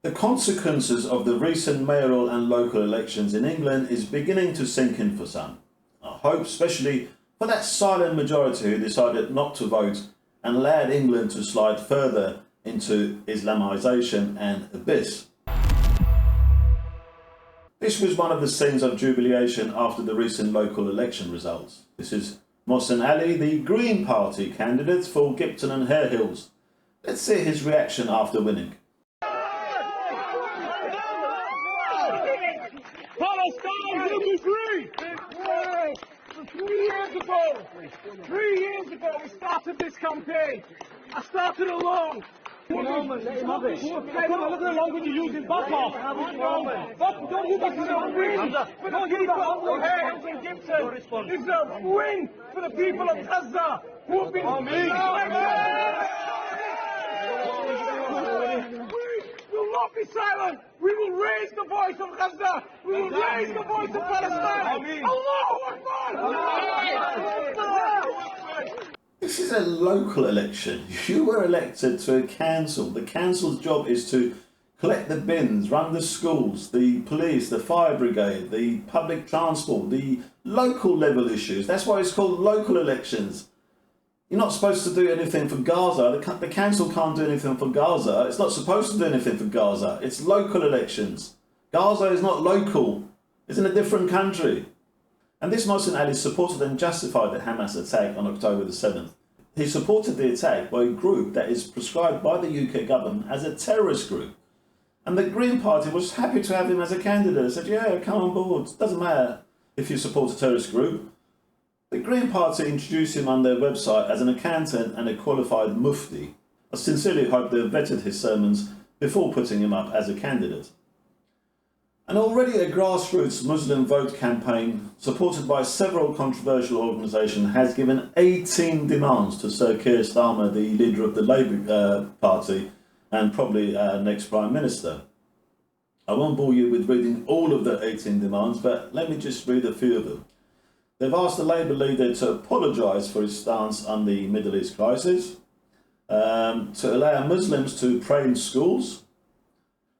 The consequences of the recent mayoral and local elections in England is beginning to sink in for some. I hope especially for that silent majority who decided not to vote and allowed England to slide further into Islamisation and abyss. This was one of the scenes of jubilation after the recent local election results. This is Mothin Ali, the Green Party candidate for Gipton and Hare Hills. Let's see his reaction after winning. Palestine will be free! 3 years ago we started this campaign. I started alone. Look how long when you use his back off. Don't do that, it's a win for the people of Hare Hills and Gipton. It's a win for the people of Gaza who have been We will not be silent. We will raise the voice of Gaza. We will raise the voice of Palestine. Allahu Akbar! This is a local election. You were elected to a council. The council's job is to collect the bins, run the schools, the police, the fire brigade, the public transport, the local level issues. That's why it's called local elections. You're not supposed to do anything for Gaza. The council can't do anything for Gaza. It's not supposed to do anything for Gaza. It's local elections. Gaza is not local. It's in a different country. And this Mothin Ali supported and justified the Hamas attack on October the 7th. He supported the attack by a group that is prescribed by the UK government as a terrorist group. And the Green Party was happy to have him as a candidate. They said, yeah, come on board. It doesn't matter if you support a terrorist group. The Green Party introduced him on their website as an accountant and a qualified mufti. I sincerely hope they vetted his sermons before putting him up as a candidate. And already a grassroots Muslim vote campaign, supported by several controversial organisations, has given 18 demands to Sir Kier Starmer, the leader of the Labour Party and probably our next Prime Minister. I won't bore you with reading all of the 18 demands, but let me just read a few of them. They've asked the Labour leader to apologise for his stance on the Middle East crisis, to allow Muslims to pray in schools,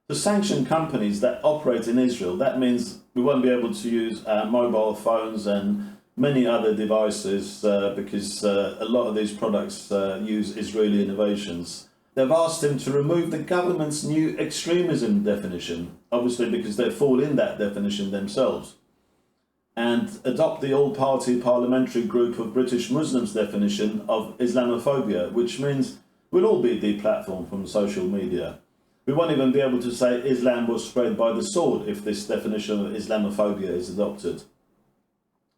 to sanction companies that operate in Israel. That means we won't be able to use mobile phones and many other devices because a lot of these products use Israeli innovations. They've asked him to remove the government's new extremism definition, obviously because they fall in that definition themselves, and adopt the all-party parliamentary group of British Muslims definition of Islamophobia, which means we'll all be deplatformed from social media. We won't even be able to say Islam was spread by the sword if this definition of Islamophobia is adopted.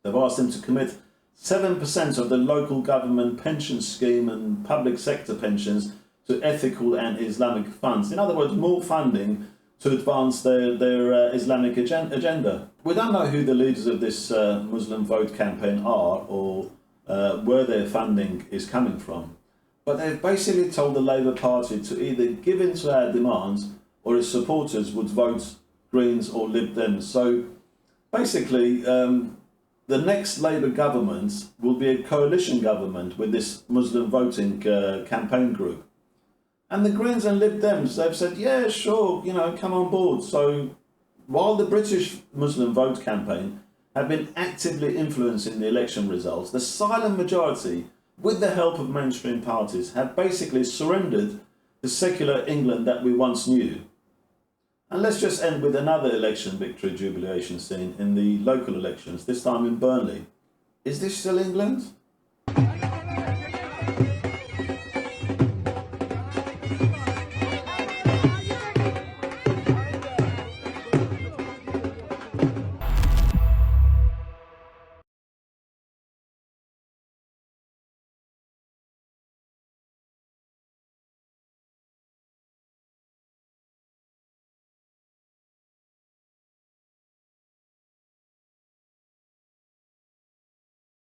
They've asked him to commit 7% of the local government pension scheme and public sector pensions to ethical and Islamic funds. In other words, more funding to advance their Islamic agenda. We don't know who the leaders of this Muslim vote campaign are or where their funding is coming from. But they've basically told the Labour Party to either give in to our demands or its supporters would vote Greens or Lib Dems. So basically, the next Labour government will be a coalition government with this Muslim voting campaign group. And the Greens and Lib Dems, they've said, yeah, sure, come on board. So while the British Muslim vote campaign have been actively influencing the election results, the silent majority, with the help of mainstream parties, have basically surrendered the secular England that we once knew. And let's just end with another election victory jubilation scene in the local elections, this time in Burnley. Is this still England?